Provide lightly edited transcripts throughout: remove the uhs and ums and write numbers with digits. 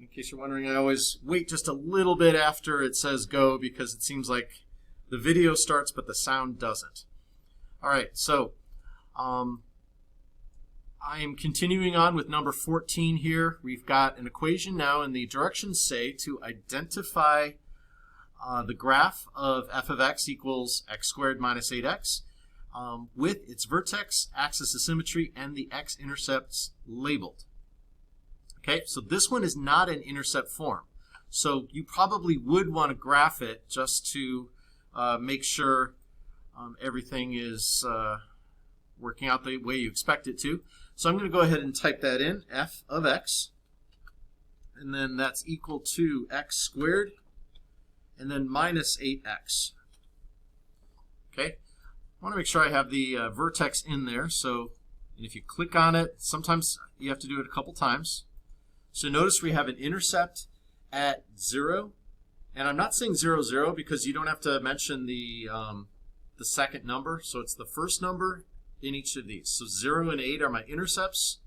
In case you're wondering, I always wait just a little bit after it says go because it seems like the video starts but the sound doesn't. All right, so I am continuing on with number 14 here. We've got an equation now, and the directions say to identify the graph of f of x equals x squared minus 8x with its vertex, axis of symmetry, and the x-intercepts labeled. Okay, so this one is not an intercept form. So you probably would want to graph it just to make sure everything is working out the way you expect it to. So I'm going to go ahead and type that in, f of x, and then that's equal to x squared, and then minus 8x. Okay, I want to make sure I have the vertex in there. So if you click on it, sometimes you have to do it a couple times. So notice we have an intercept at 0, and I'm not saying 0, 0 because you don't have to mention the second number. So it's the first number in each of these. So 0 and 8 are my intercepts,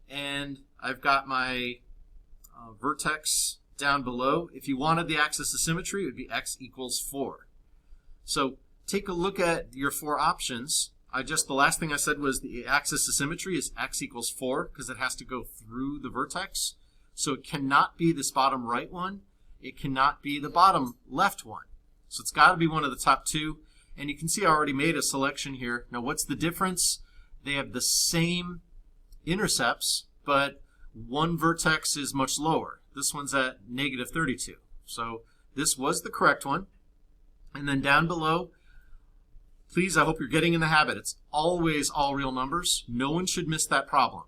and I've got my vertex down below. If you wanted the axis of symmetry, it would be x equals 4. So take a look at your 4 options. The last thing I said was the axis of symmetry is x equals 4 because it has to go through the vertex. So it cannot be this bottom right one. It cannot be the bottom left one. So it's got to be one of the top 2. And you can see I already made a selection here. Now what's the difference? They have the same intercepts, but one vertex is much lower. This one's at negative 32. So this was the correct one. And then down below, please, I hope you're getting in the habit. It's always all real numbers. No one should miss that problem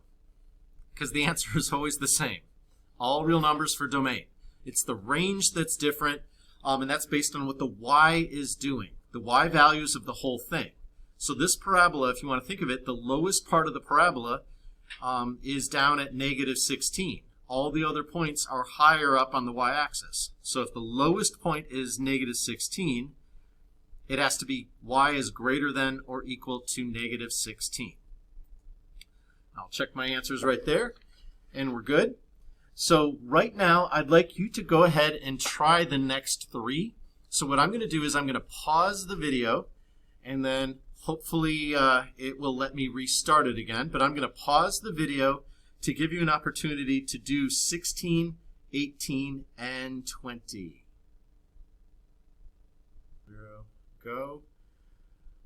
because the answer is always the same. All real numbers for domain. It's the range that's different, and that's based on what the y is doing, the y values of the whole thing. So this parabola, if you want to think of it, the lowest part of the parabola is down at negative 16. All the other points are higher up on the y-axis. So if the lowest point is negative 16, it has to be y is greater than or equal to negative 16. I'll check my answers right there, and we're good. So right now, I'd like you to go ahead and try the next 3. So what I'm going to do is I'm going to pause the video, and then hopefully it will let me restart it again. But I'm going to pause the video to give you an opportunity to do 16, 18, and 20. Go.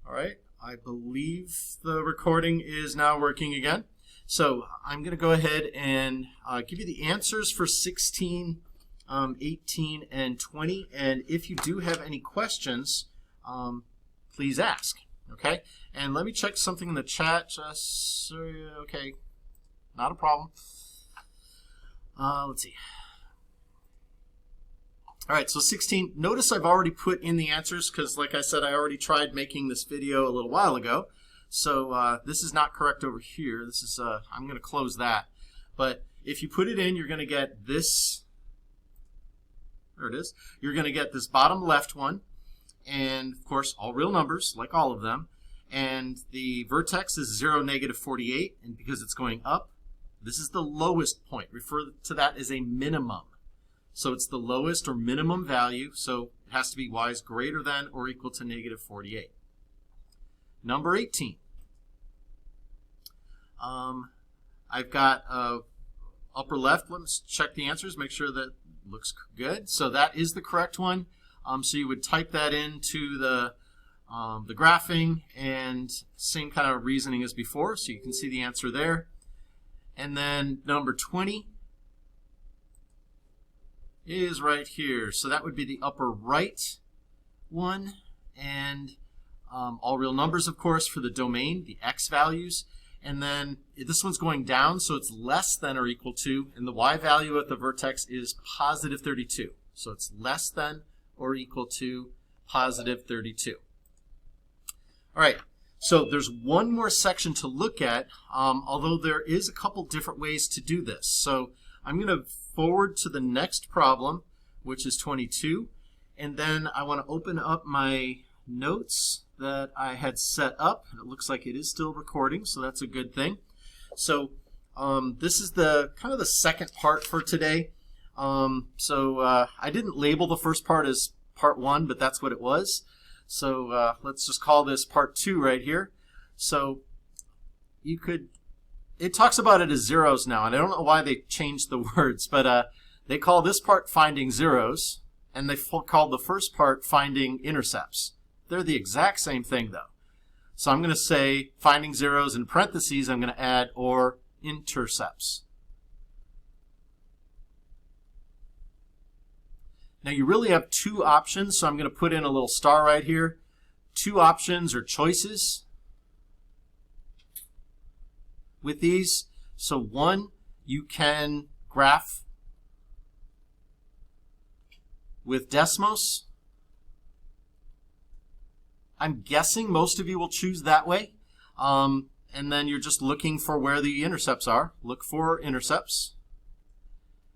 All right, I believe the recording is now working again. So I'm going to go ahead and give you the answers for 16, 18, and 20. And if you do have any questions, please ask. Okay, and let me check something in the chat. Okay, not a problem. Let's see. All right, so 16, notice I've already put in the answers because, like I said, I already tried making this video a little while ago. So this is not correct over here. This is, I'm going to close that. But if you put it in, you're going to get this. There it is. You're going to get this bottom left one. And, of course, all real numbers, like all of them. And the vertex is 0, negative 48. And because it's going up, this is the lowest point. Refer to that as a minimum. So it's the lowest or minimum value, so it has to be y is greater than or equal to negative 48. Number 18. I've got upper left. Let's check the answers, make sure that looks good. So that is the correct one. So you would type that into the graphing and same kind of reasoning as before, so you can see the answer there. And then number 20. Is right here. So that would be the upper right one. And all real numbers, of course, for the domain, the x values. And then this one's going down, so it's less than or equal to. And the y value at the vertex is positive 32. So it's less than or equal to positive 32. All right. So there's one more section to look at, although there is a couple different ways to do this. So I'm going to forward to the next problem, which is 22, and then I want to open up my notes that I had set up. It looks like it is still recording, so that's a good thing. So this is the kind of the second part for today. I didn't label the first part as part 1, but that's what it was. So let's just call this part 2 right here. So it talks about it as zeros now, and I don't know why they changed the words, but they call this part finding zeros, and they call the first part finding intercepts. They're the exact same thing, though. So I'm going to say finding zeros in parentheses, I'm going to add or intercepts. Now you really have two options, so I'm going to put in a little star right here. Two options or choices with these. So one, you can graph with Desmos. I'm guessing most of you will choose that way. And then you're just looking for where the intercepts are. Look for intercepts.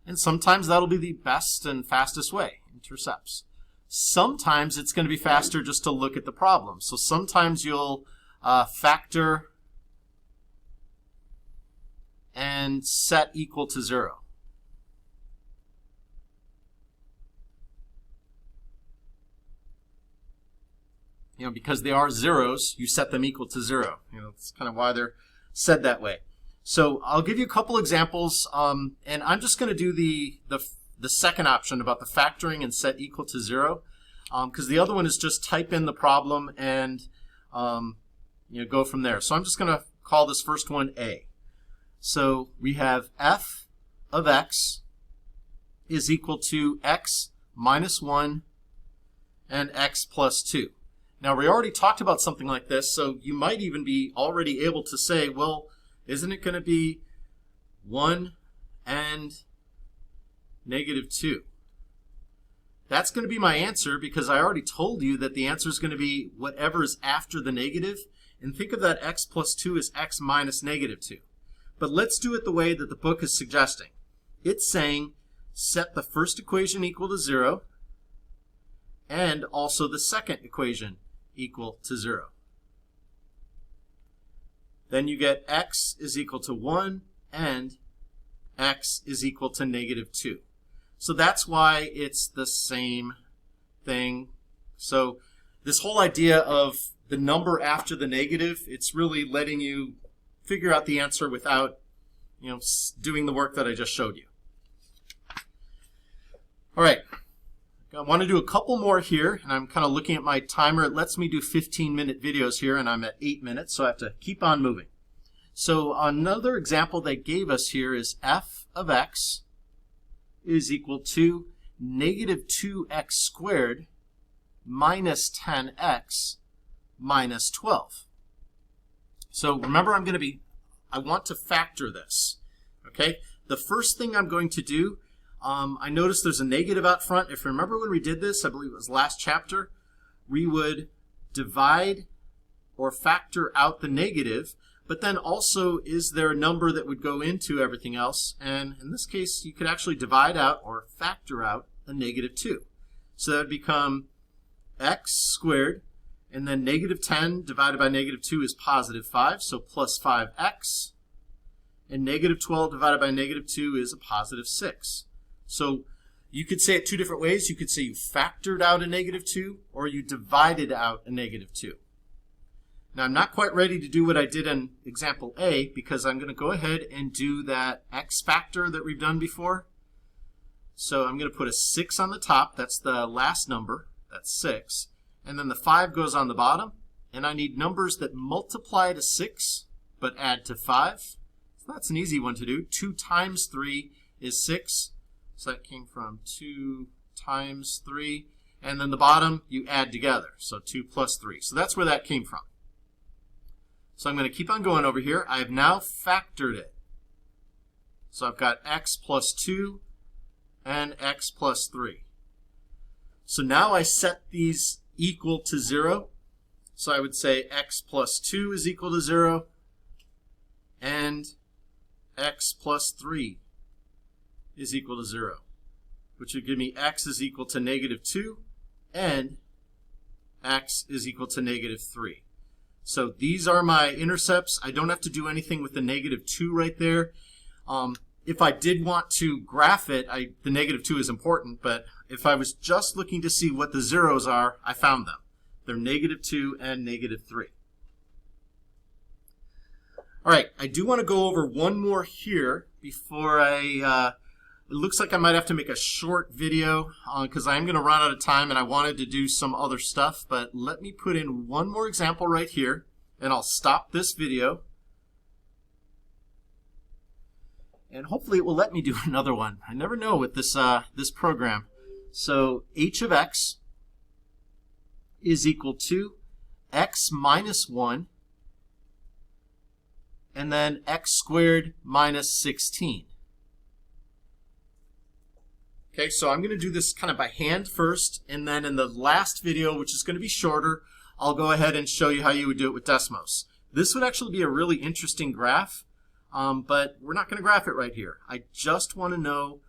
And sometimes that'll be the best and fastest way, intercepts. Sometimes it's going to be faster just to look at the problem. So sometimes you'll factor and set equal to 0. You know, because they are zeros, you set them equal to 0. You know, that's kind of why they're said that way. So I'll give you a couple examples, and I'm just going to do the second option about the factoring and set equal to 0, because the other one is just type in the problem and go from there. So I'm just going to call this first one A. So we have f of x is equal to x minus 1 and x plus 2. Now, we already talked about something like this, so you might even be already able to say, well, isn't it going to be 1 and negative 2? That's going to be my answer because I already told you that the answer is going to be whatever is after the negative. And think of that x plus 2 as x minus negative 2. But let's do it the way that the book is suggesting. It's saying set the first equation equal to 0 and also the second equation equal to 0. Then you get x is equal to 1 and x is equal to negative 2. So that's why it's the same thing. So this whole idea of the number after the negative, it's really letting you figure out the answer without, doing the work that I just showed you. All right. I want to do a couple more here, and I'm kind of looking at my timer. It lets me do 15-minute videos here, and I'm at 8 minutes, so I have to keep on moving. So another example they gave us here is f of x is equal to negative 2x squared minus 10x minus 12. So remember, I want to factor this, okay? The first thing I'm going to do, I noticed there's a negative out front. If you remember when we did this, I believe it was last chapter, we would divide or factor out the negative, but then also is there a number that would go into everything else? And in this case, you could actually divide out or factor out a negative 2. So that would become x squared, and then negative 10 divided by negative 2 is positive 5, so plus 5x. And negative 12 divided by negative 2 is a positive 6. So you could say it two different ways. You could say you factored out a negative 2 or you divided out a negative 2. Now I'm not quite ready to do what I did in example A because I'm going to go ahead and do that x factor that we've done before. So I'm going to put a 6 on the top. That's the last number. That's 6. And then the 5 goes on the bottom. And I need numbers that multiply to 6 but add to 5. So that's an easy one to do. 2 times 3 is 6. So that came from 2 times 3. And then the bottom you add together. So 2 plus 3. So that's where that came from. So I'm going to keep on going over here. I have now factored it. So I've got x plus 2 and x plus 3. So now I set these equal to 0. So I would say x plus 2 is equal to 0 and x plus 3 is equal to 0, which would give me x is equal to negative 2 and x is equal to negative 3. So these are my intercepts. I don't have to do anything with the negative 2 right there. if I did want to graph it, the -2 is important, but if I was just looking to see what the zeros are, I found them. They're -2 and -3. All right, I do want to go over one more here before it looks like I might have to make a short video because I'm going to run out of time and I wanted to do some other stuff, but let me put in one more example right here and I'll stop this video. And hopefully it will let me do another one. I never know with this, this program. So h of x is equal to x minus 1 and then x squared minus 16. Okay, so I'm going to do this kind of by hand first, and then in the last video, which is going to be shorter, I'll go ahead and show you how you would do it with Desmos. This would actually be a really interesting graph, but we're not going to graph it right here. I just want to know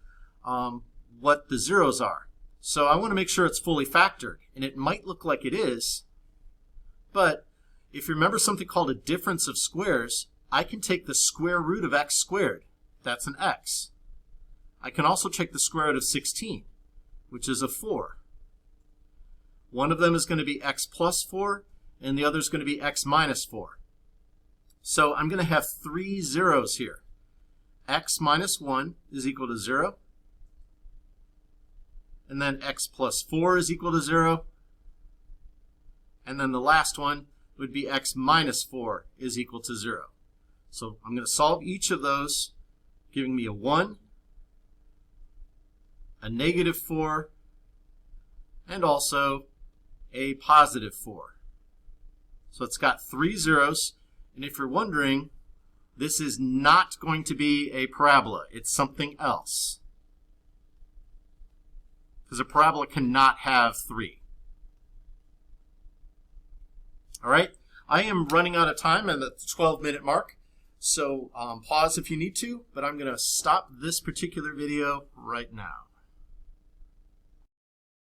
what the zeros are. So I want to make sure it's fully factored, and it might look like it is, but if you remember something called a difference of squares, I can take the square root of x squared. That's an x. I can also take the square root of 16, which is a 4. One of them is going to be x plus 4, and the other is going to be x minus 4. So I'm going to have 3 zeros here. X minus 1 is equal to 0. And then x plus 4 is equal to 0. And then the last one would be x minus 4 is equal to 0. So I'm going to solve each of those, giving me a 1, a -4, and also a +4. So it's got 3 zeros, and if you're wondering, this is not going to be a parabola. It's something else. Because a parabola cannot have 3. All right, I am running out of time. I'm at the 12-minute mark. So pause if you need to, but I'm going to stop this particular video right now.